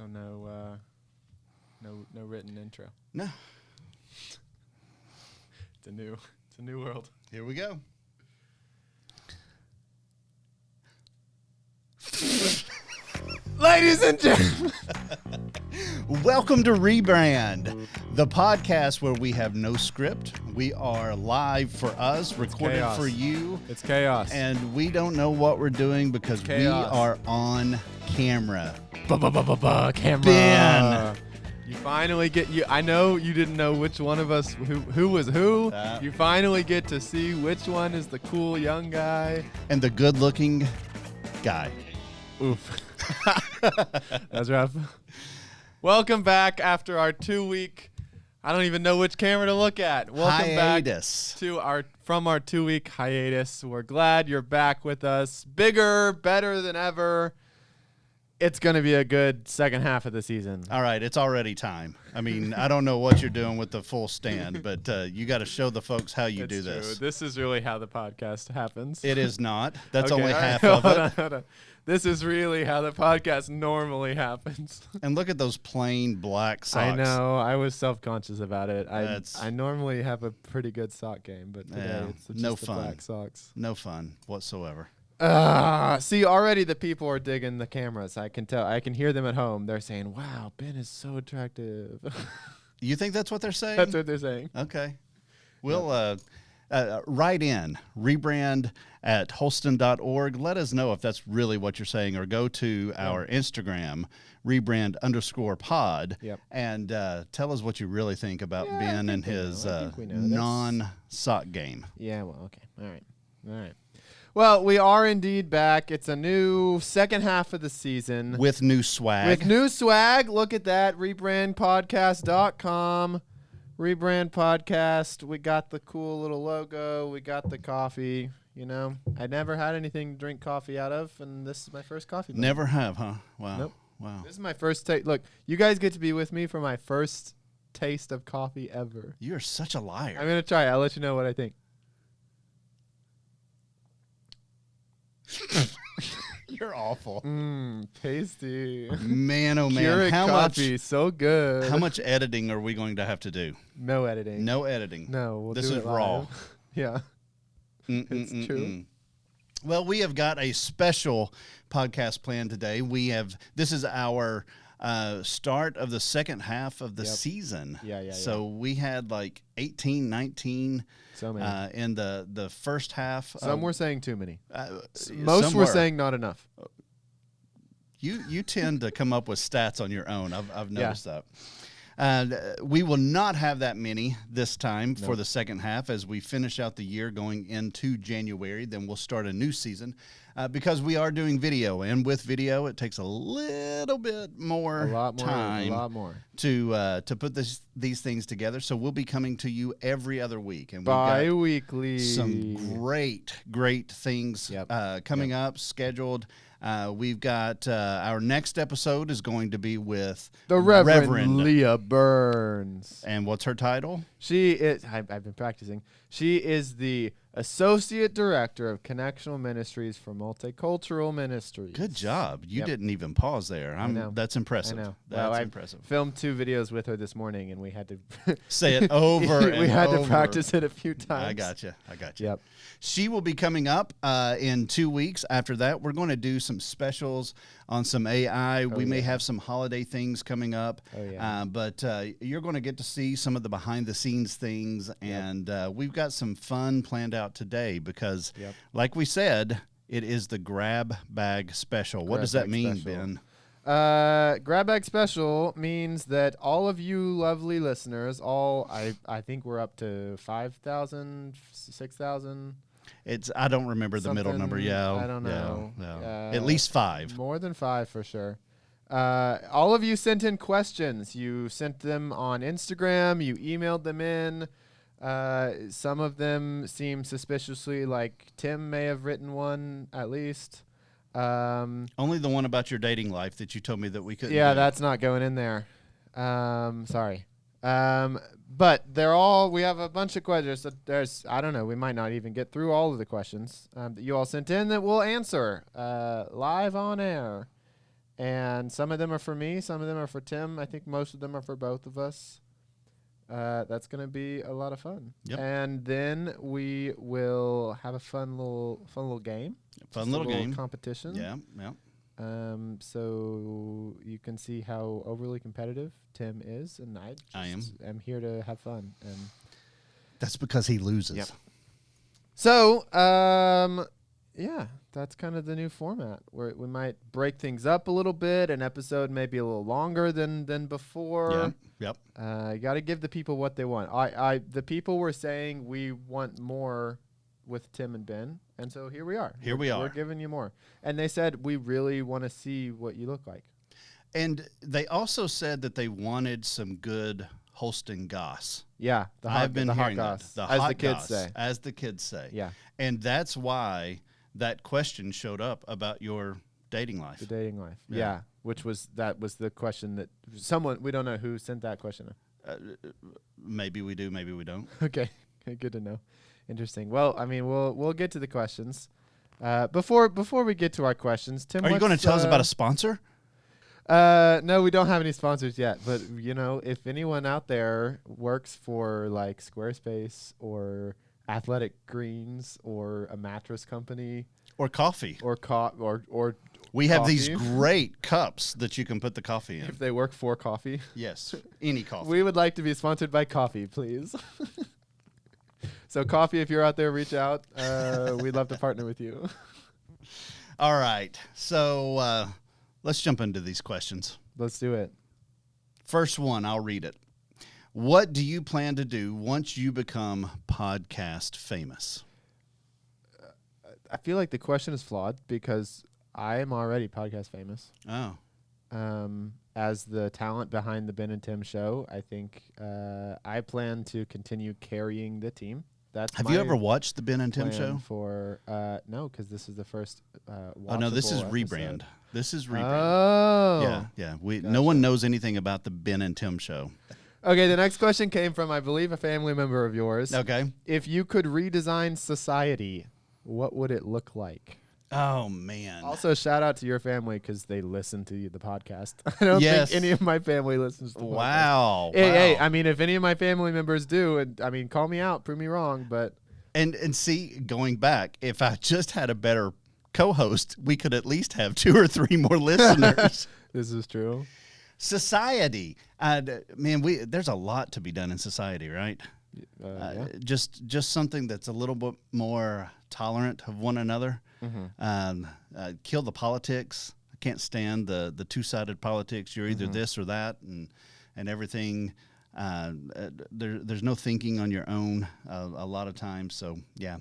So no written intro. No. It's a new world. Here we go. Ladies and gentlemen. Welcome to Rebrand, the podcast where we have no script. We are live for us, recorded for you. It's chaos. And we don't know what we're doing because we are on camera. Camera. Ben. You finally get I know you didn't know which one of us who was who. You finally get to see which one is the cool young guy And the good-looking guy. Oof. That's rough. Welcome back after our 2-week, I don't even know which camera to look at. Welcome Hiatus. back to from our 2-week hiatus. We're glad you're back with us. Bigger, better than ever. It's going to be a good second half of the season. All right, it's already time. I mean, I don't know what you're doing with the full stand, but you got to show the folks how you do this. True. This is really how the podcast happens. It is not. That's okay, only right, half of it. Hold on. This is really how the podcast normally happens. And look at those plain black socks. I know. I was self-conscious about it. I normally have a pretty good sock game, but today it's just no the fun. black socks. No fun whatsoever. See, already the people are digging the cameras. I can tell. I can hear them at home. They're saying, "Wow, Ben is so attractive." You think that's what they're saying? That's what they're saying. Okay. We'll write in, rebrand at holston.org. Let us know if that's really what you're saying, or go to our Instagram, rebrand_pod, and tell us what you really think about Ben and his non-sock game. Yeah, well, okay. All right. Well, we are indeed back. It's a new second half of the season. With new swag. Look at that. Rebrandpodcast.com. Rebrand Podcast. We got the cool little logo. We got the coffee. You know, I never had anything to drink coffee out of, and this is my first coffee. Never have, huh? Wow. Nope. Wow. This is my first taste. Look, you guys get to be with me for my first taste of coffee ever. You're such a liar. I'm going to try it. I'll let you know what I think. You're awful. Tasty. Man, oh man. Keurig coffee, so good. How much editing are we going to have to do? No editing. No editing. No, we'll this do is it raw. live. Yeah. It's true. Well, we have got a special podcast planned today. This is our start of the second half of the season. Yeah. So we had like 18, 19 so many. in the first half. Some were saying too many. Most were saying not enough. You tend to come up with stats on your own. I've noticed that. We will not have that many this time for the second half as we finish out the year going into January. Then we'll start a new season because we are doing video. And with video, it takes a little bit more time to put these things together. So we'll be coming to you every other week. And bi-weekly. Some great things coming up, scheduled. We've got our next episode is going to be with the Reverend Leah Burns. And what's her title? She is, I've been practicing. She is the Associate Director of Connectional Ministries for Multicultural Ministries. Good job. You didn't even pause there. I know. That's impressive. I know. That's impressive. I filmed 2 videos with her this morning, and we had to say it over and over. We had to practice it a few times. I got you. Yep. She will be coming up in 2 weeks. After that, we're going to do some specials on some AI. We may have some holiday things coming up. But you're going to get to see some of the behind-the-scenes things, and we've got some fun planned out today because, like we said, it is the Grab Bag Special. What does that mean, Ben? Grab Bag Special means that all of you lovely listeners, I think we're up to 5,000, 6,000. I don't remember the middle number. Yeah, I don't know. At least 5. More than 5 for sure. All of you sent in questions. You sent them on Instagram. You emailed them in. Some of them seem suspiciously like Tim may have written one at least. Only the one about your dating life that you told me that we couldn't. Yeah, that's not going in there. Sorry. But we have a bunch of questions. I don't know, we might not even get through all of the questions that you all sent in that we'll answer live on air. And some of them are for me, some of them are for Tim. I think most of them are for both of us. That's going to be a lot of fun. Yep. And then we will have a fun little game. Fun little game. Competition. Yeah, yeah. So you can see how overly competitive Tim is, and I am here to have fun. And that's because he loses. Yep. So, yeah, that's kind of the new format where we might break things up a little bit. An episode may be a little longer than before. Yeah. Yep. You got to give the people what they want. The people were saying we want more with Tim and Ben, and so here we are. We're giving you more. And they said we really want to see what you look like. And they also said that they wanted some good Holston goss. Yeah, I've been hearing goss, that. as the kids say. As the kids say. Yeah. And that's why that question showed up about your dating life. The dating life. Yeah. Which was the question that we don't know who sent that question. Maybe we do, maybe we don't. Okay. Good to know. Interesting. Well, I mean, we'll get to the questions. Before we get to our questions, Tim, are you going to tell us about a sponsor? No, we don't have any sponsors yet. But if anyone out there works for like Squarespace or Athletic Greens or a mattress company or coffee or we have these great cups that you can put the coffee in. If they work for coffee, yes, any coffee. We would like to be sponsored by coffee, please. So coffee, if you're out there, reach out. We'd love to partner with you. All right. So let's jump into these questions. Let's do it. First one, I'll read it. What do you plan to do once you become podcast famous? I feel like the question is flawed because I am already podcast famous. Oh. As the talent behind the Ben and Tim show, I think I plan to continue carrying the team. Have you ever watched the Ben and Tim show? No, because this is the first. Oh no, this is rebrand. This is rebrand. Oh, yeah. No one knows anything about the Ben and Tim show. Okay, the next question came from, I believe, a family member of yours. Okay. If you could redesign society, what would it look like? Oh, man. Also, shout out to your family because they listen to the podcast. I don't think any of my family listens to the podcast. Hey, I mean, if any of my family members do, and I mean, call me out, prove me wrong, but... And see, going back, if I just had a better co-host, we could at least have 2 or 3 more listeners. This is true. Society. Man, there's a lot to be done in society, right? Yeah. Just something that's a little bit more tolerant of one another. Mm-hmm. Kill the politics. I can't stand the two-sided politics. You're either this or that, and everything. There's no thinking on your own a lot of times. So yeah,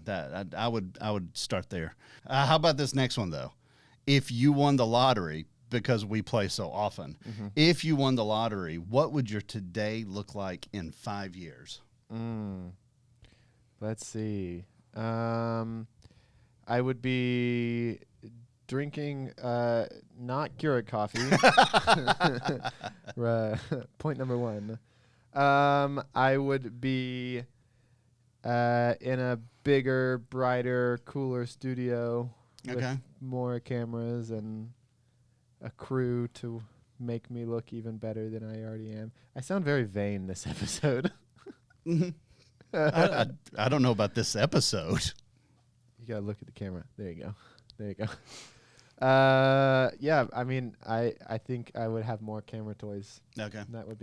I would start there. How about this next one though? If you won the lottery, because we play so often, if you won the lottery, what would your today look like in 5 years? Let's see. I would be drinking not Keurig coffee. Point number 1. I would be in a bigger, brighter, cooler studio with more cameras and a crew to make me look even better than I already am. I sound very vain this episode. I don't know about this episode. You gotta look at the camera. There you go. Yeah, I mean, I think I would have more camera toys. Okay. That would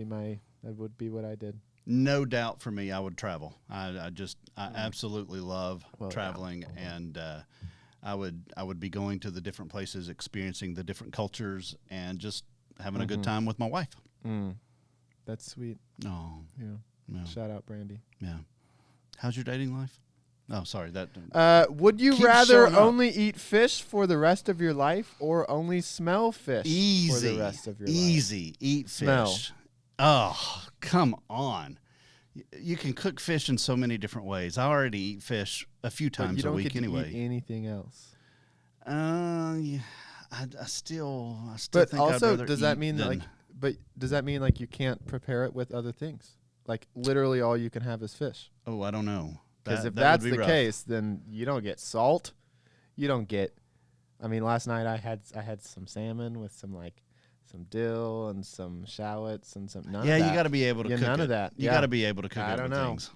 be what I did. No doubt for me, I would travel. I absolutely love traveling, and I would be going to the different places, experiencing the different cultures, and just having a good time with my wife. That's sweet. Oh, yeah. Shout out, Brandy. Yeah. How's your dating life? Oh, sorry. Would you rather only eat fish for the rest of your life or only smell fish for the rest of your life? Easy. Eat fish. Smell. Oh, come on. You can cook fish in so many different ways. I already eat fish a few times a week anyway. You don't get to eat anything else. Yeah. I still but think also, I'd rather does that mean does that mean like you can't prepare it with other things? Like literally all you can have is fish? Oh, I don't know. Because if that's the case, then you don't get salt. You don't get. I mean, last night I had some salmon with some like some dill and some shallots and some none Yeah, of that. you got to be able to cook none it. of that. You Yeah. got to be able to cook I don't other know. things.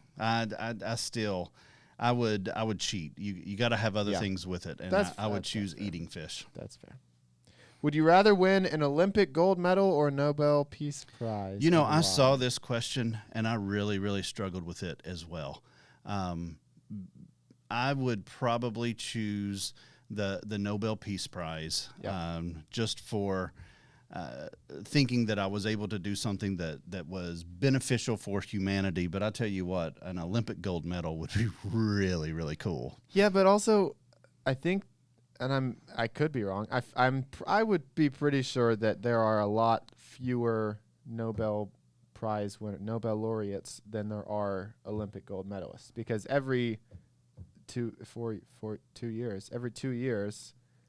I would cheat. You got to have other things with it, and I would choose eating fish. That's fair. Would you rather win an Olympic gold medal or a Nobel Peace Prize? You know, I saw this question, and I really, really struggled with it as well. I would probably choose the Nobel Peace Prize, just for thinking that I was able to do something that was beneficial for humanity. But I tell you what, an Olympic gold medal would be really, really cool. Yeah, but also, I think, and I could be wrong. I would be pretty sure that there are a lot fewer Nobel laureates than there are Olympic gold medalists, because every 2 years,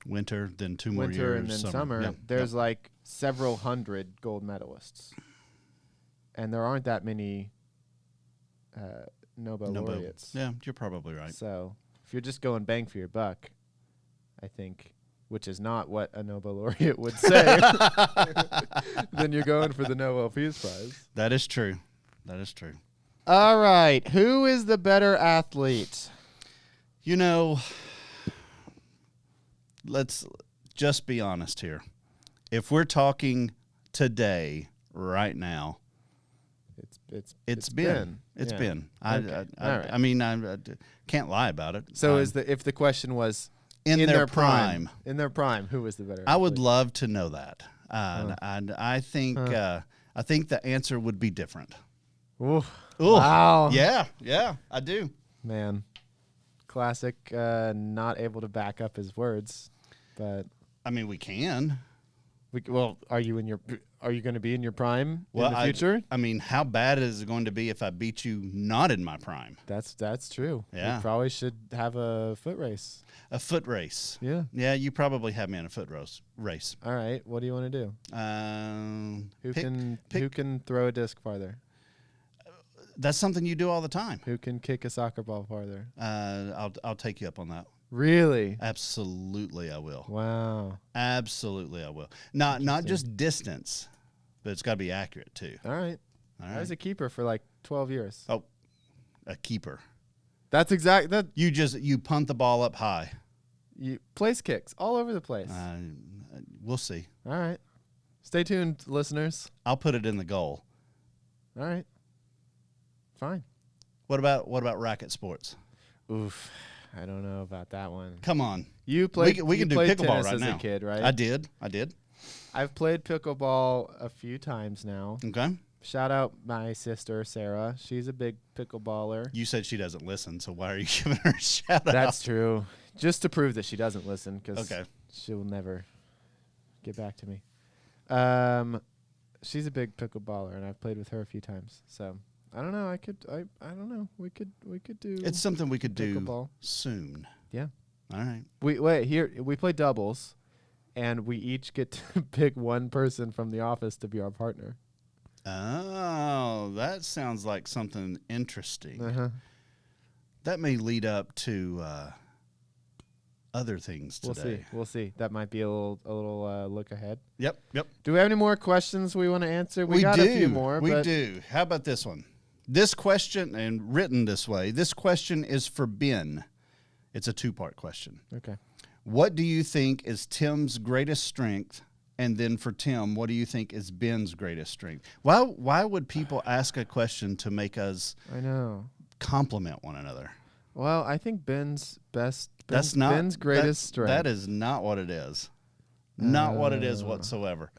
Winter, then 2 more years, winter and then summer, Yep. there's like several hundred gold medalists, and there aren't that many Nobel laureates. Yeah, you're probably right. So if you're just going bang for your buck, I think, which is not what a Nobel laureate would say, then you're going for the Nobel Peace Prize. That is true. That is true. All right. Who is the better athlete? You know, let's just be honest here. If we're talking today, right now, it's been. It's Yeah. been. Okay. All right. I mean, I can't lie about it. So if the question was in their prime, who was the better I would athlete? love to know that. And I think the answer would be different. Ooh. Ooh. Wow. Yeah, I do. Man. Classic, not able to back up his words, but I mean, we can. are you going to be in your prime in the I future? I mean, how bad is it going to be if I beat you not in my prime? That's true. Yeah. You probably should have a foot race. A foot race. Yeah. Yeah, you probably have me in a foot race. All right. What do you want to do? Who can throw a disc farther? That's something you do all the time. Who can kick a soccer ball farther? I'll take you up on that. Really? Absolutely, I will. Wow. Absolutely, I will. Not just distance, but it's got to be accurate too. All right. I was a keeper for like 12 years. Oh, a keeper. That's exact. That You punt the ball up high. you place kicks all over the place. We'll see. All right. Stay tuned, listeners. I'll put it in the goal. All right. Fine. What about racket sports? Oof. I don't know about that one. Come on. You played. We can do played pickleball tennis right as now. a kid, right? I did. I've played pickleball a few times now. Okay. Shout out my sister Sarah. She's a big pickleballer. You said she doesn't listen, so why are you giving her a shout out? That's true. Just to prove that she doesn't listen, because Okay. she'll never get back to me. She's a big pickleballer, and I've played with her a few times. So I don't know. I don't know. We could do. It's something we could do pickleball soon. Yeah. All right. We play doubles, and we each get to pick one person from the office to be our partner. Oh, that sounds like something interesting. Uh-huh. That may lead up to other things today. We'll see. That might be a little look ahead. Yep. Do we have any more questions we want to answer? We got do. a few more. We but do. How about this one? This question, and written this way, this question is for Ben. It's a two-part question. Okay. What do you think is Tim's greatest strength? And then for Tim, what do you think is Ben's greatest strength? Why would people ask a question to make us compliment one another? Well, I think Ben's greatest strength. That is not what it is. Not what it is whatsoever.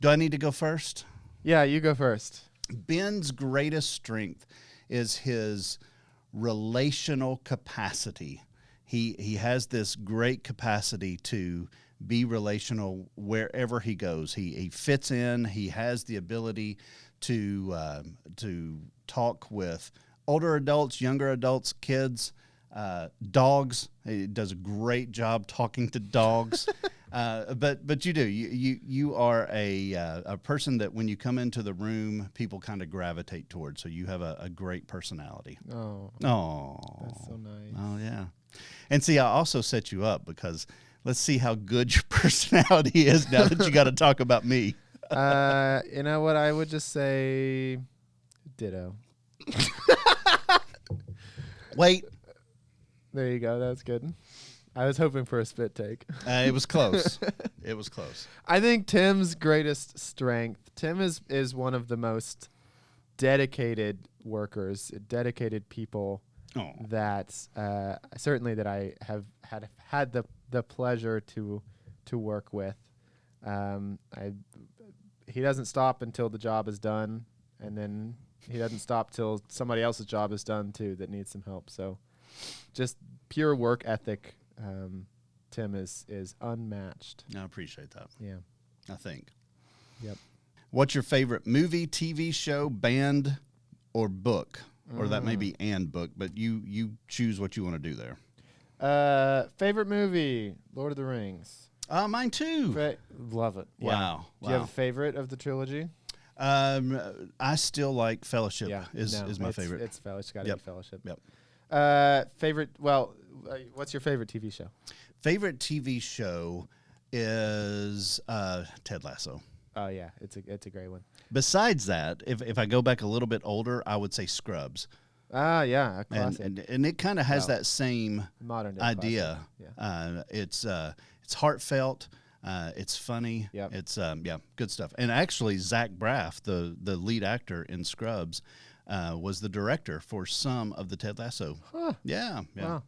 Do I need to go first? Yeah, you go first. Ben's greatest strength is his relational capacity. He has this great capacity to be relational wherever he goes. He fits in. He has the ability to talk with older adults, younger adults, kids, dogs. He does a great job talking to dogs. But you do. You are a person that when you come into the room, people kind of gravitate towards. So you have a great personality. Oh, Oh, that's so nice. Oh yeah. And see, I also set you up because Let's see how good your personality is now that you got to talk about me. You know what? I would just say ditto. Wait. There you go. That's good. I was hoping for a spit take. It was close. It was close. I think Tim's greatest strength. Tim is one of the most dedicated workers, dedicated people that certainly that I have had the pleasure to work with. He doesn't stop until the job is done, and then he doesn't stop till somebody else's job is done too that needs some help. So just pure work ethic. Tim is unmatched. I appreciate that. Yeah. I think. Yep. What's your favorite movie, TV show, band, or book? Or that may be and book, but you choose what you want to do there. Favorite movie, Lord of the Rings. Mine too. Love it. Wow. Yeah. Do you have a favorite of the trilogy? I still like Fellowship is my favorite. It's Fellowship. It's got to be Fellowship. Yep. Favorite, well, what's your favorite TV show? Favorite TV show is Ted Lasso. Oh yeah, it's a great one. Besides that, if I go back a little bit older, I would say Scrubs. Ah, yeah, a classic. And it kind of has that same modern day idea. Yeah. It's heartfelt. It's funny. Yep. It's good stuff. And actually, Zach Braff, the lead actor in Scrubs, was the director for some of the Ted Lasso. Huh. Yeah. Wow.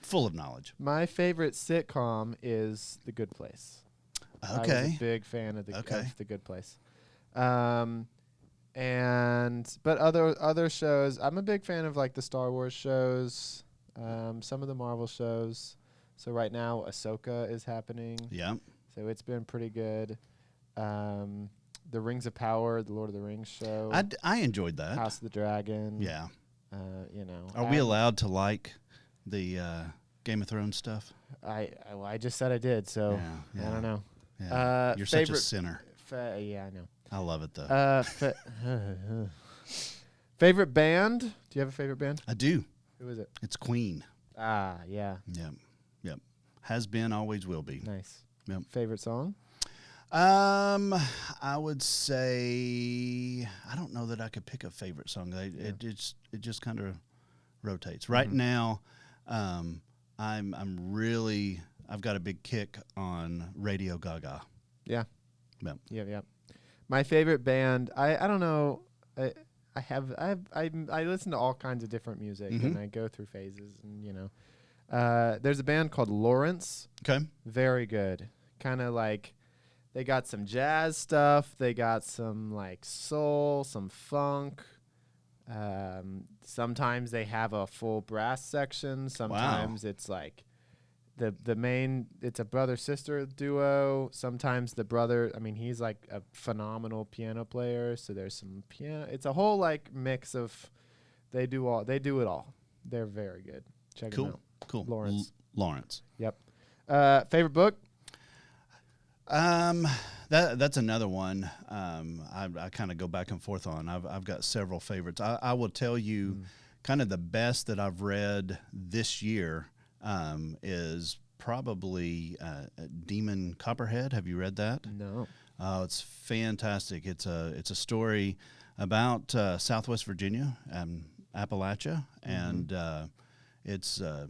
Full of knowledge. My favorite sitcom is The Good Place. Okay. I was a big fan of The Good Place. But other shows, I'm a big fan of like the Star Wars shows, some of the Marvel shows. So right now, Ahsoka is happening. Yeah. So it's been pretty good. The Rings of Power, the Lord of the Rings show. I enjoyed that. House of the Dragon. Yeah. Are we allowed to like the Game of Thrones stuff? I just said I did, so yeah. I don't know. Yeah. You're such a sinner. Yeah, I know. I love it though. Favorite band? Do you have a favorite band? I do. Who is it? It's Queen. Ah, yeah. Yep. Has been, always will be. Nice. Yep. Favorite song? I would say I don't know that I could pick a favorite song. It just kind of rotates. Right now, I've got a big kick on Radio Gaga. Yeah. Yep. Yeah. My favorite band, I don't know. I listen to all kinds of different music and I go through phases and there's a band called Lawrence. Okay. Very good. Kind of like they got some jazz stuff, they got some like soul, some funk. Sometimes they have a full brass section, sometimes it's like it's a brother-sister duo. Sometimes the brother, he's like a phenomenal piano player, so there's some piano. It's a whole like mix of they do it all. They're very good. Check them out. Cool. Lawrence. Yep. Favorite book? That's another one. I kind of go back and forth on. I've got several favorites. I will tell you kind of the best that I've read this year. Is probably Demon Copperhead. Have you read that? No. Oh, it's fantastic. It's a story about Southwest Virginia, Appalachia, and it's a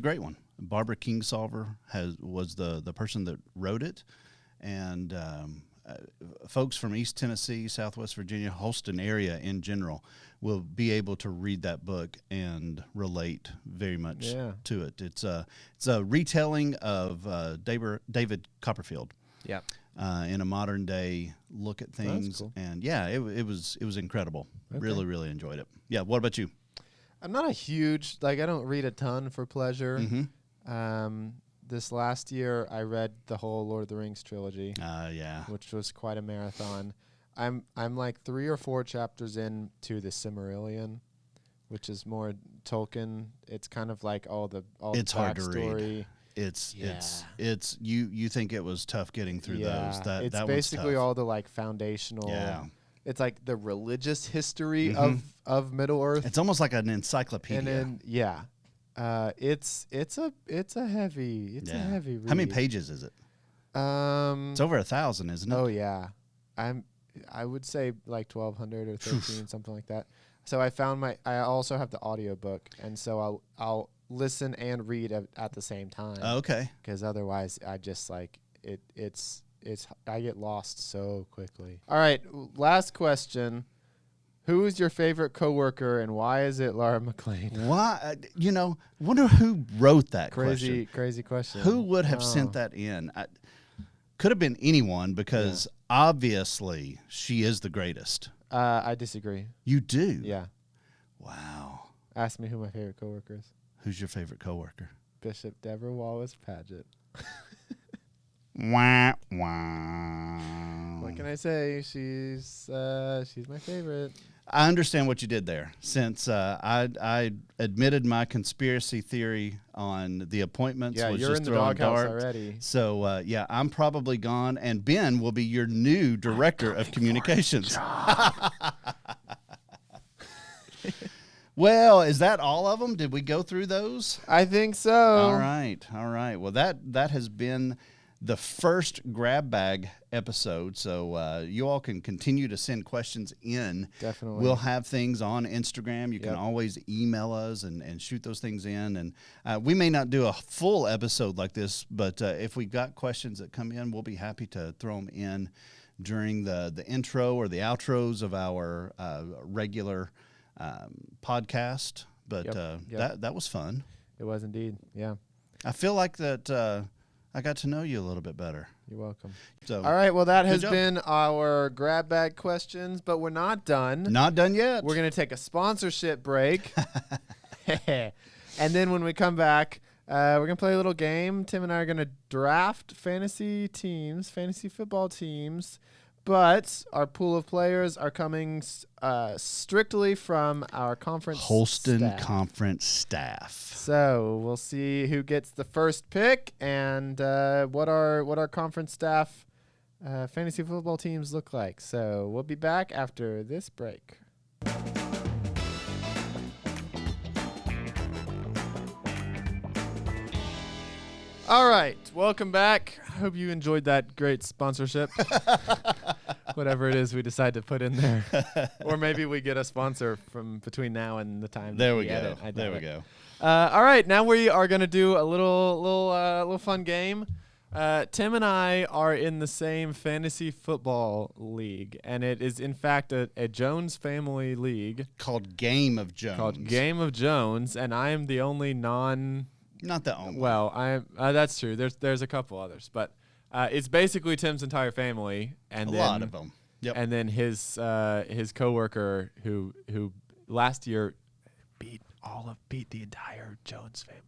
great one. Barbara Kingsolver was the person that wrote it, and folks from East Tennessee, Southwest Virginia, Holston area in general will be able to read that book and relate very much to it. It's a retelling of David Copperfield. Yeah. In a modern day look at things. Cool. And it was incredible. Okay. Really, really enjoyed it. Yeah. What about you? I'm not a huge, I don't read a ton for pleasure. Mm-hmm. This last year, I read the whole Lord of the Rings trilogy. Yeah. Which was quite a marathon. I'm like 3 or 4 chapters into the Silmarillion, which is more Tolkien. It's kind of like all the hard to backstory. It's you think it was tough getting through those. It's that basically tough. all the like foundational. Yeah. It's like the religious history of Middle Earth. It's almost like an encyclopedia. And then It's a heavy read. How many pages is it? It's over 1,000, isn't it? Oh yeah, I would say like 1,200 or 13, something like that. So I also have the audiobook, and so I'll listen and read at the same time. Okay. Because otherwise, I just like it's I get lost so quickly. All right, last question. Who is your favorite coworker, and why is it Laura McLean? Why? Wonder who wrote that question. Crazy question. Who would have sent that in? Could have been anyone, because obviously she is the greatest. I disagree. You do? Yeah. Wow. Ask me who my favorite coworker is. Who's your favorite coworker? Bishop Deborah Wallace Paget. Wah, wah. What can I say? She's my favorite. I understand what you did there. Since I admitted my conspiracy theory on the appointments, Yeah, was you're just in the throwing doghouse darts. already. So I'm probably gone, and Ben will be your new director of communications. Well, is that all of them? Did we go through those? I think so. All right. Well, that has been the first grab bag episode. So you all can continue to send questions in. Definitely. We'll have things on Instagram. You can always email us and shoot those things in. And we may not do a full episode like this, but if we've got questions that come in, we'll be happy to throw them in during the intro or the outros of our regular podcast. But that was fun. It was indeed. Yeah. I feel like that I got to know you a little bit better. You're welcome. So, all right. Well, that has job. been our grab bag questions, but we're not done. Not done yet. We're going to take a sponsorship break. And then when we come back, we're going to play a little game. Tim and I are going to draft fantasy football teams. But our pool of players are coming strictly from our conference Holston staff. conference staff. So we'll see who gets the first pick and what our conference staff fantasy football teams look like. So we'll be back after this break. All right, welcome back. I hope you enjoyed that great sponsorship. Whatever it is we decide to put in there. Or maybe we get a sponsor from between now and the time There that we go. edit. There we go. All right, now we are going to do a little fun game. Tim and I are in the same fantasy football league, and it is in fact a Jones family league Called Game of Jones. called Game of Jones, and I am the only Not the only. Well, that's true. There's a couple others, but it's basically Tim's entire family, and a then, lot of them. Yep. and then his coworker who last year beat the entire Jones family.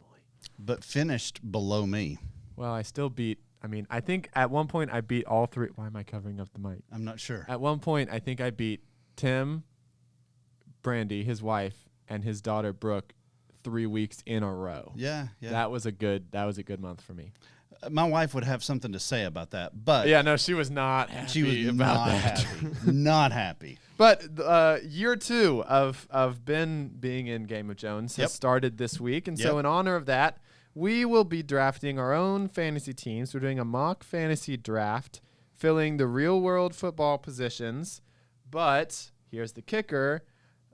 But finished below me. Well, I still beat. I mean, I think at one point I beat all three. Why am I covering up the mic? I'm not sure. At one point, I think I beat Tim, Brandy, his wife, and his daughter Brooke 3 weeks in a row. Yeah. That was a good month for me. My wife would have something to say about that, but Yeah, no, she was not happy she was about not that. happy. Not happy. But year 2 of Ben being in Game of Jones has started this week, and so in honor of that, we will be drafting our own fantasy teams. We're doing a mock fantasy draft, filling the real-world football positions. But here's the kicker: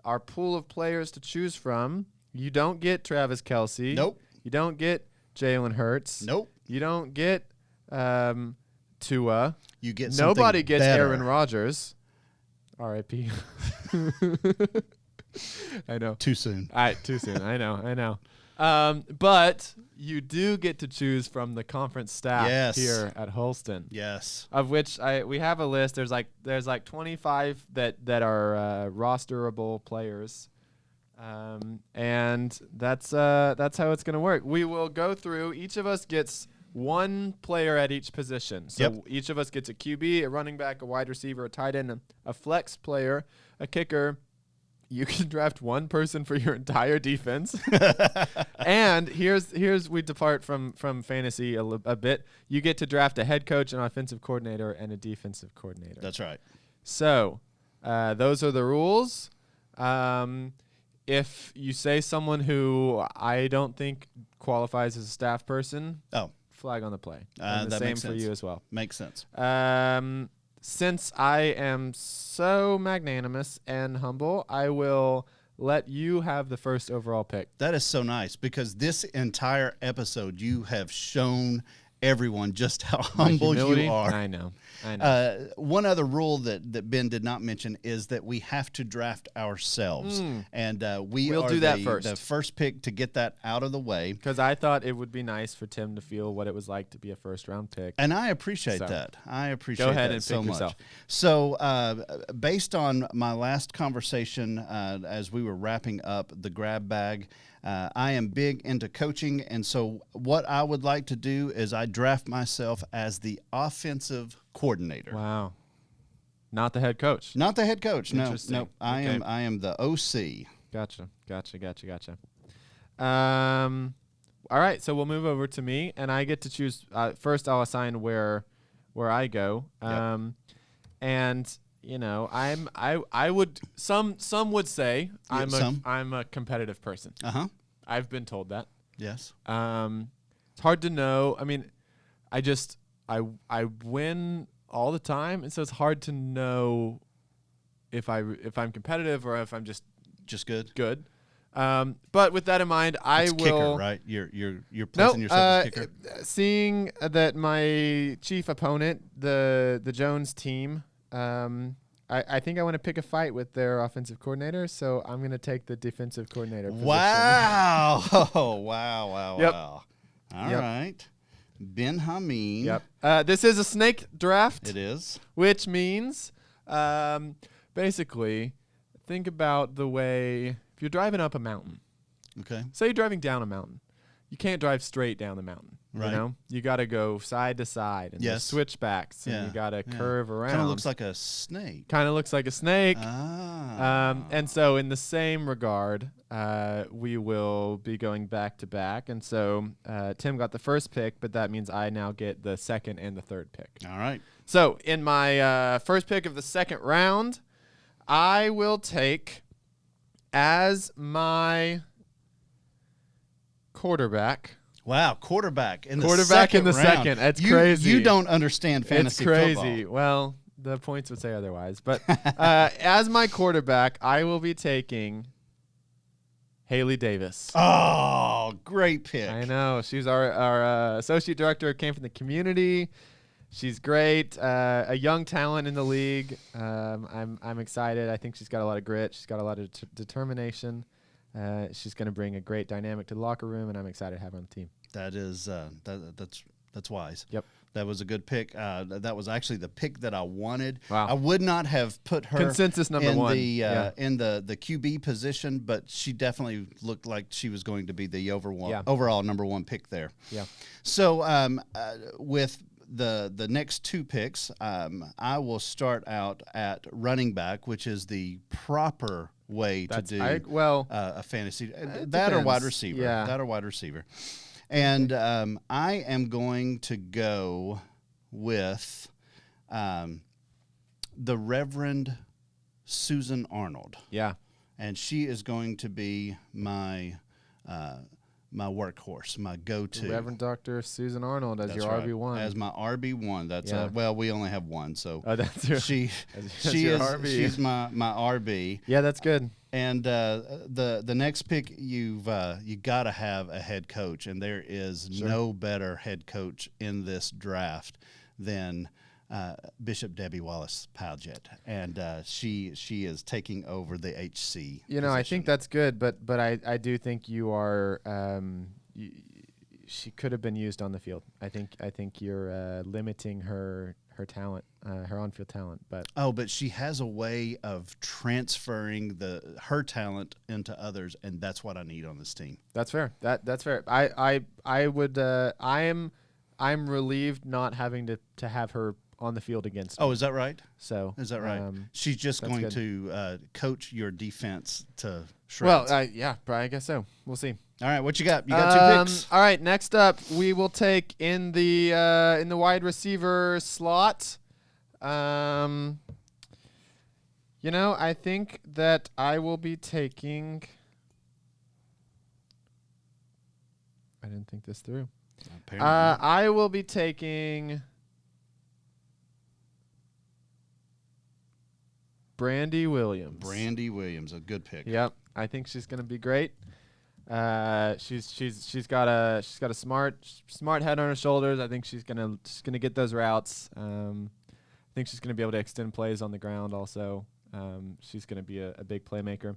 our pool of players to choose from. You don't get Travis Kelce. Nope. You don't get Jalen Hurts. Nope. You don't get Tua. You get Nobody something gets better. Aaron Rodgers. R.I.P. I know. Too soon. Too soon. I know. But you do get to choose from the conference staff here at Holston. Yes. Of which we have a list. There's like 25 that are rosterable players. And that's how it's going to work. We will go through. Each of us gets one player at each position. So each of us gets a QB, a running back, a wide receiver, a tight end, a flex player, a kicker. You can draft one person for your entire defense. And here's we depart from fantasy a bit. You get to draft a head coach, an offensive coordinator, and a defensive coordinator. That's right. So those are the rules. if you say someone who I don't think qualifies as a staff person, flag on the play. And the that same makes for sense. you as well. Makes sense. Since I am so magnanimous and humble, I will let you have the first overall pick. That is so nice because this entire episode you have shown everyone just how humble you are. I know. One other rule that Ben did not mention is that we have to draft ourselves. And we'll do that first. The first pick to get that out of the way. Because I thought it would be nice for Tim to feel what it was like to be a first-round pick. And I appreciate that. I appreciate that so much. Go ahead and pick yourself. So based on my last conversation as we were wrapping up the grab bag, I am big into coaching, and so what I would like to do is I draft myself as the offensive coordinator. Wow. Not the head coach. Not the head coach. No. I Okay. am the OC. Gotcha. All right, so we'll move over to me, and I get to choose. First, I'll assign where I go. And you know, I would some would say I'm a competitive person. I've been told that. Yes. It's hard to know. I mean, I win all the time, and so it's hard to know if I'm competitive or if I'm just good. Good. But with that in mind, I will. Kicker, right? You're placing yourself as kicker. Seeing that my chief opponent, the Jones team, I think I want to pick a fight with their offensive coordinator, so I'm going to take the defensive coordinator position. Wow. Wow. Yep. All right. Ben Hameen. Yep. This is a snake draft. It is. Which means, basically, think about the way, if you're driving up a mountain. Okay. Say you're driving down a mountain. You can't drive straight down the mountain. Right. You know? You got to go side to side. And there's switchbacks. And you got to curve around. Kind of looks like a snake. And so in the same regard, we will be going back to back. And so Tim got the first pick, but that means I now get the second and the third pick. All right. So in my first pick of the second round, I will take as my quarterback. Wow, quarterback in the second. That's crazy. You don't understand fantasy football. It's crazy. Well, the points would say otherwise. But as my quarterback, I will be taking Haley Davis. Oh, great pick. I know. She's our associate director, came from the community. She's great. A young talent in the league. I'm excited. I think she's got a lot of grit. She's got a lot of determination. She's going to bring a great dynamic to the locker room, and I'm excited to have her on the team. That is that's wise. Yep. That was a good pick. That was actually the pick that I wanted. Wow. I would not have put her consensus number in one in the QB position, but she definitely looked like she was going to be the overall number one pick there. Yeah. So with the next two picks, I will start out at running back, which is the proper way to do a fantasy. That or wide receiver. Yeah. That or wide receiver. And I am going to go with the Reverend Susan Arnold. Yeah. And she is going to be my my workhorse, my go-to. Reverend Dr. Susan Arnold as your RB1. As my RB1. That's we only have one, so that's your, she's my RB. Yeah, that's good. And the next pick you got to have a head coach, and there is no better head coach in this draft than Bishop Debbie Wallace Paget, and she is taking over the HC. You know, position. I think that's good, but I do think you are. She could have been used on the field. I think you're limiting her talent, her on-field talent. But she has a way of transferring her talent into others, and that's what I need on this team. That's fair. That's fair. I would. I'm relieved not having to have her on the field against me. Oh, is that right? So is that right? She's just going to coach your defense to shreds. Well, yeah, I guess so. We'll see. All right, what you got? You got two picks. All right, next up, we will take in the wide receiver slot. You know, I think that I will be taking. I didn't think this through. Apparently not. I will be taking Brandy Williams. Brandy Williams, a good pick. Yep, I think she's going to be great. She's got a smart head on her shoulders. I think she's gonna get those routes. I think she's gonna be able to extend plays on the ground. Also, she's gonna be a big playmaker.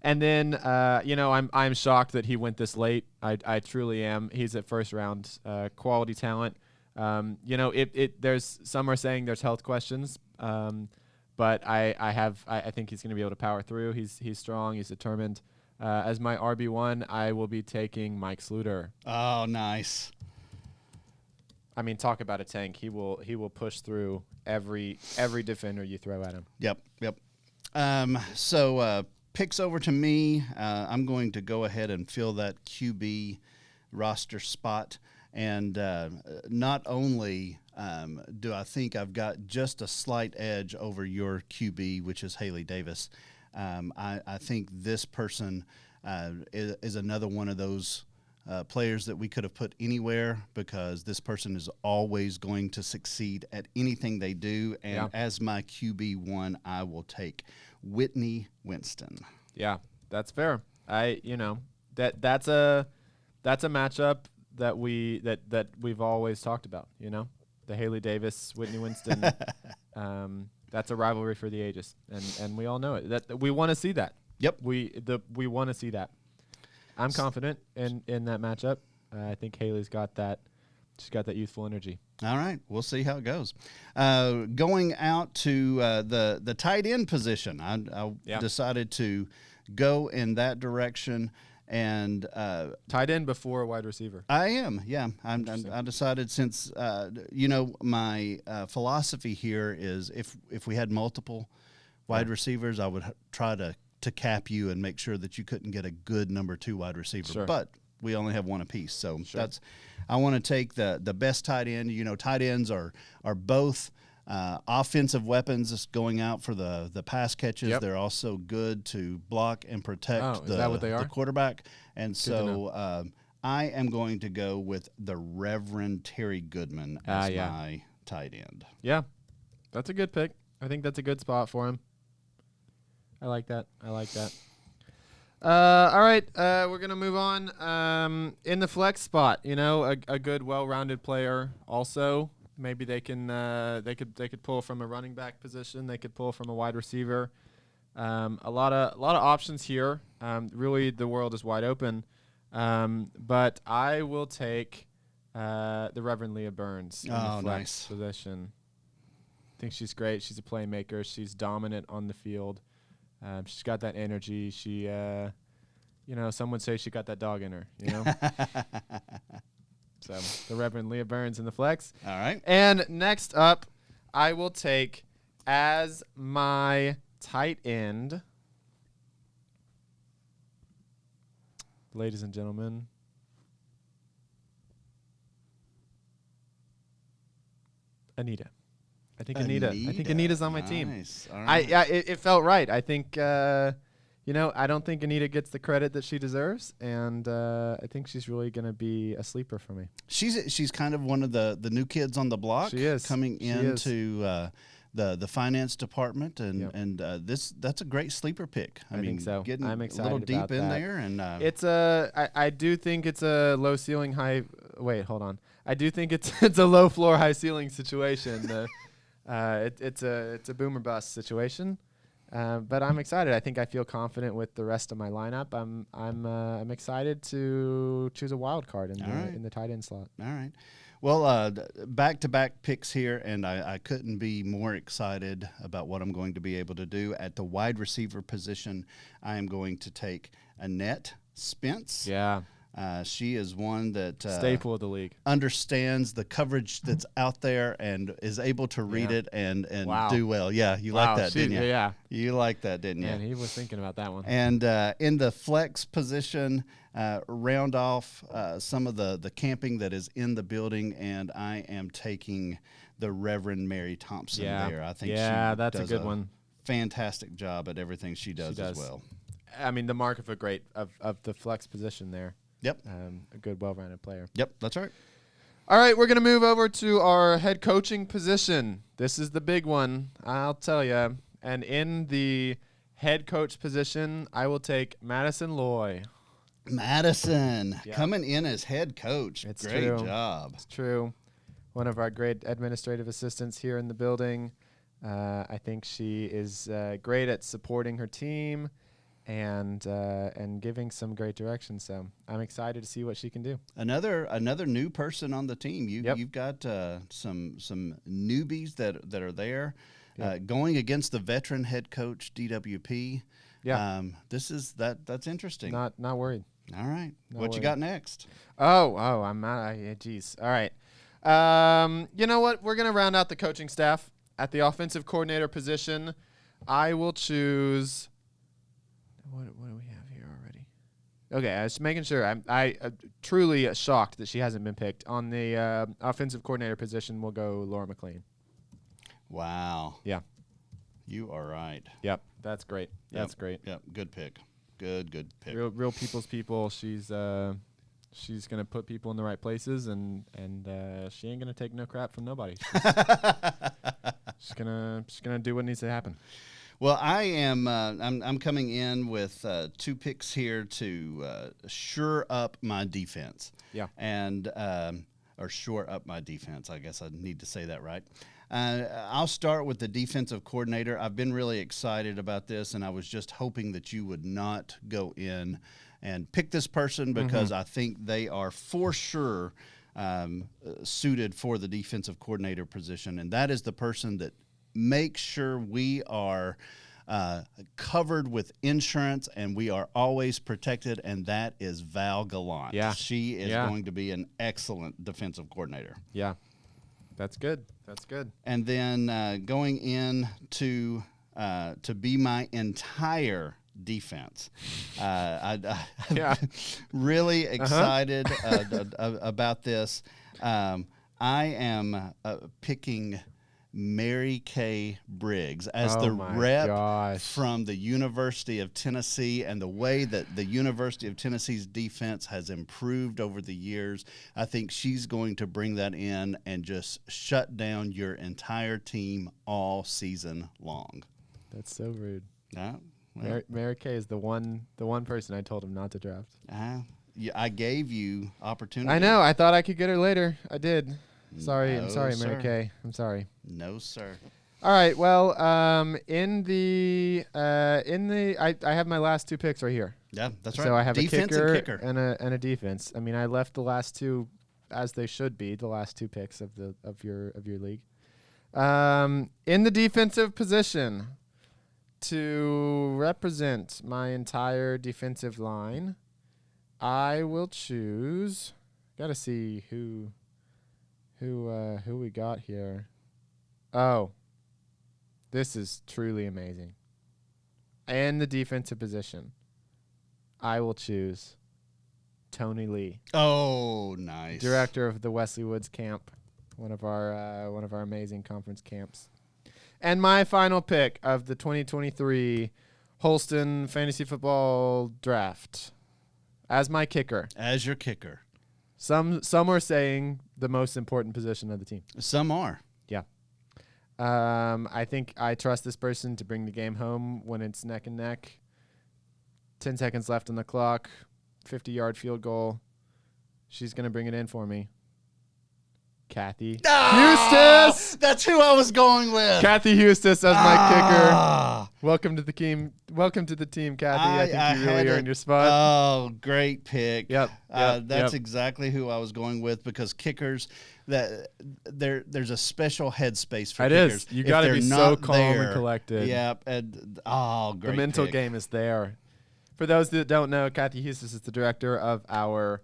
And then I'm shocked that he went this late. I truly am. He's at first round, quality talent. There's some are saying there's health questions. But I think he's gonna be able to power through. He's strong. He's determined. As my RB1, I will be taking Mike Sluter. Oh, nice. I mean, talk about a tank. He will push through every defender you throw at him. Yep. So picks over to me. I'm going to go ahead and fill that QB roster spot. And not only do I think I've got just a slight edge over your QB, which is Haley Davis, I think this person is another one of those players that we could have put anywhere, because this person is always going to succeed at anything they do. And as my QB1, I will take Whitney Winston. Yeah, that's fair. That's a matchup that we've always talked about. The Haley Davis, Whitney Winston. That's a rivalry for the ages, and we all know it. That we want to see that. Yep. We want to see that. I'm confident in that matchup. I think Haley's got that. She's got that youthful energy. All right, we'll see how it goes. Going out to the tight end position, I decided to go in that direction. And tight end before wide receiver. I am, yeah. I decided, since my philosophy here is if we had multiple wide receivers, I would try to cap you and make sure that you couldn't get a good number 2 wide receiver. Sure. But we only have one apiece, so I want to take the best tight end. Tight ends are both offensive weapons going out for the pass catches. Yep. They're also good to block and protect the quarterback. And so I am going to go with the Reverend Terry Goodman as my tight end. Yeah, that's a good pick. I think that's a good spot for him. I like that. All right, we're gonna move on. In the flex spot, a good, well-rounded player. Also, maybe they could pull from a running back position. They could pull from a wide receiver. A lot of options here. Really, the world is wide open. But I will take the Reverend Leah Burns in the flex position. I think she's great. She's a playmaker. She's dominant on the field. She's got that energy. She, some would say she got that dog in her. So the Reverend Leah Burns in the flex. All right. And next up, I will take as my tight end, ladies and gentlemen, Anita. I think Anita's on my team. All right. It felt right. I think I don't think Anita gets the credit that she deserves, and I think she's really going to be a sleeper for me. She's kind of one of the new kids on the block. She is coming into the finance department, and that's a great sleeper pick. I mean, think so. Getting I'm excited a little deep about in that. there, and it's I do think it's a low ceiling high. Wait, hold on. I do think it's a low floor high ceiling situation. It's a boom or bust situation. But I'm excited. I think I feel confident with the rest of my lineup. I'm excited to choose a wild card in the tight end slot. All right. Well, back-to-back picks here, and I couldn't be more excited about what I'm going to be able to do. At the wide receiver position, I am going to take Annette Spence. Yeah. She is one that staple of the league, understands the coverage that's out there and is able to read it and do well. Yeah, you like that, didn't you? Yeah, you like that, didn't you? And he was thinking about that one. And in the flex position, round off some of the camping that is in the building, and I am taking the Reverend Mary Thompson there. I think that's a good one. Fantastic job at everything she does as well. I mean, the mark of a great of the flex position there. Yep. A good, well-rounded player. Yep, that's right. All right, we're going to move over to our head coaching position. This is the big one, I'll tell you. And in the head coach position, I will take Madison Loy. Madison coming in as head coach. It's Great true. job. It's true. One of our great administrative assistants here in the building. I think she is great at supporting her team and giving some great direction. So I'm excited to see what she can do. Another new person on the team. Yep. You've got some newbies that are there, Yep. going against the veteran head coach DWP. Yeah. That's interesting. Not worried. All right. Not What worried. you got next? Oh, I'm not. Geez. All right. You know what? We're gonna round out the coaching staff at the offensive coordinator position. I will choose. What do we have here already? Okay, I was making sure. I'm truly shocked that she hasn't been picked. On the offensive coordinator position, we'll go Laura McLean. Wow. Yeah. You are right. Yep. That's great. That's great. Yep. Good pick. Good pick. Real people's people. She's gonna put people in the right places, and she ain't gonna take no crap from nobody. She's gonna do what needs to happen. Well, I am. I'm coming in with 2 picks here to shore up my defense. Yeah. And or shore up my defense. I guess I need to say that right. I'll start with the defensive coordinator. I've been really excited about this, and I was just hoping that you would not go in and pick this person because I think they are for sure suited for the defensive coordinator position, and that is the person that makes sure we are covered with insurance and we are always protected, and that is Val Gallant. Yeah. She is going to be an excellent defensive coordinator. Yeah. That's good. That's good. And then going in to be my entire defense. I'm really excited about this. I am picking Mary Kay Briggs as the rep from the University of Tennessee, and the way that the University of Tennessee's defense has improved over the years. I think she's going to bring that in and just shut down your entire team all season long. That's so rude. Yeah. Well, Mary Kay is the one person I told him not to draft. I gave you opportunity. I know. I thought I could get her later. I did. I'm sorry, sir. Mary Kay. I'm sorry. No, sir. All right. Well, I have my last 2 picks right here. Yeah, that's right. So I have defense a and kicker and a defense. I mean, I left the last 2 as they should be, the last 2 picks of your league. In the defensive position, to represent my entire defensive line, I will choose. Got to see who we got here. Oh, this is truly amazing. In the defensive position, I will choose Tony Lee. Oh, nice. Director of the Wesley Woods camp, one of our amazing conference camps. And my final pick of the 2023 Holston Fantasy Football Draft as my kicker. As your kicker. Some are saying the most important position of the team. Some are. Yeah. I think I trust this person to bring the game home when it's neck and neck. 10 seconds left on the clock. 50-yard field goal. She's going to bring it in for me. Kathy Hustis. That's who I was going with. Kathy Hustis as my kicker. Welcome to the team. Welcome to the team, Kathy. I think you really earned your spot. Oh, great pick. Yep. That's exactly who I was going with, because kickers, there's a special headspace for kickers. It is. You got to be so calm and collected. Yep. And great. The mental pick. game is there. For those that don't know, Kathy Hustis is the director of our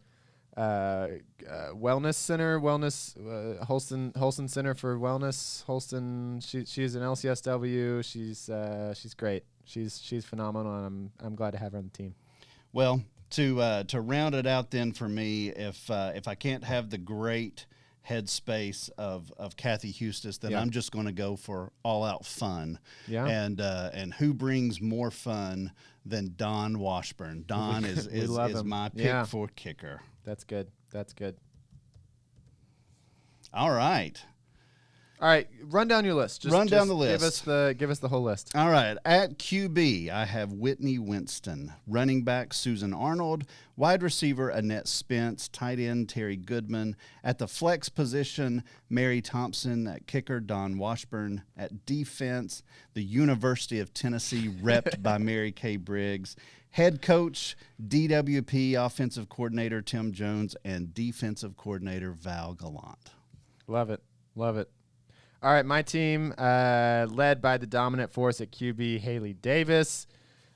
wellness center, Holston Center for Wellness. Holston. She's an LCSW. She's great. She's phenomenal, and I'm glad to have her on the team. Well, to round it out then for me, if I can't have the great headspace of Kathy Hustis, then Yeah. I'm just going to go for all-out fun. Yeah. And who brings more fun than Don Washburn? Don is him. my pick Yeah. for kicker. That's good. That's good. All right. All right, run down your list. Run down the Give list. us the whole list. All right. At QB, I have Whitney Winston. Running back, Susan Arnold. Wide receiver, Annette Spence. Tight end, Terry Goodman. At the flex position, Mary Thompson. At kicker, Don Washburn. At defense, the University of Tennessee, repped by Mary Kay Briggs. Head coach, DWP offensive coordinator, Tim Jones. And defensive coordinator, Val Gallant. Love it. Love it. All right, my team, led by the dominant force at QB, Haley Davis.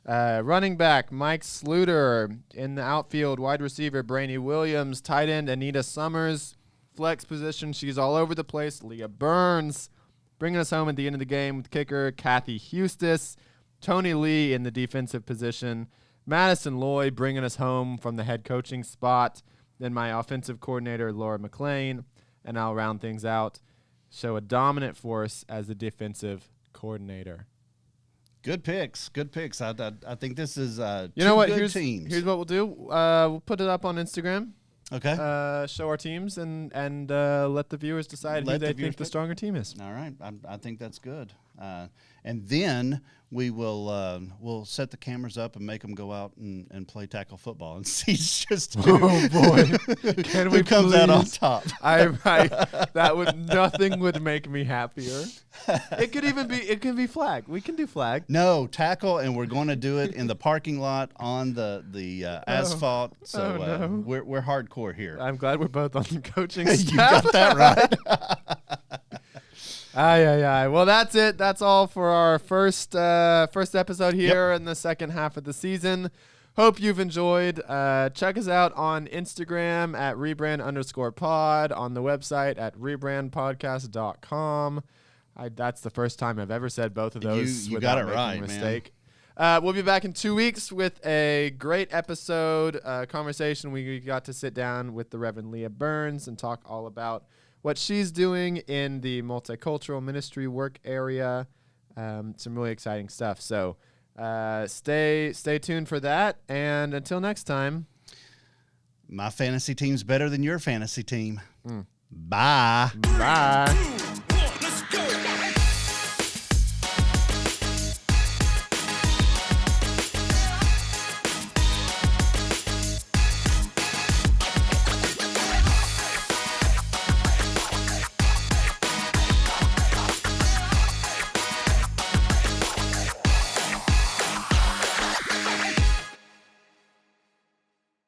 Running back, Mike Sluter. In the outfield, wide receiver, Brainy Williams. Tight end, Anita Summers. Flex position, she's all over the place, Leah Burns. Bringing us home at the end of the game with kicker, Kathy Hustis. Tony Lee in the defensive position. Madison Lloyd bringing us home from the head coaching spot. Then my offensive coordinator, Laura McLean. And I'll round things out. So a dominant force as the defensive coordinator. Good picks. Good picks. I think this is You know what? good teams. Here's what we'll do. We'll put it up on Instagram. Okay. Show our teams and let the viewers decide who they think the stronger team is. All right. I think that's good. And then we will we'll set the cameras up and make them go out and play tackle football and see just who, who comes out on top. Nothing would make me happier. It can be flag. We can do flag. No, tackle, and we're going to do it in the parking lot on the asphalt. So no. we're hardcore here. I'm glad we're both on the coaching staff. You got that right. Well, that's it. That's all for our first episode here in the second half of the season. Hope you've enjoyed. Check us out on Instagram at rebrand_pod, on the website at rebrandpodcast.com. That's the first time I've ever said both of those you without got it making right, a mistake. We'll be back in 2 weeks with a great episode, conversation. We got to sit down with the Reverend Leah Burns and talk all about what she's doing in the multicultural ministry work area. Some really exciting stuff. So stay tuned for that. And until next time. My fantasy team's better than your fantasy team. Bye. Bye.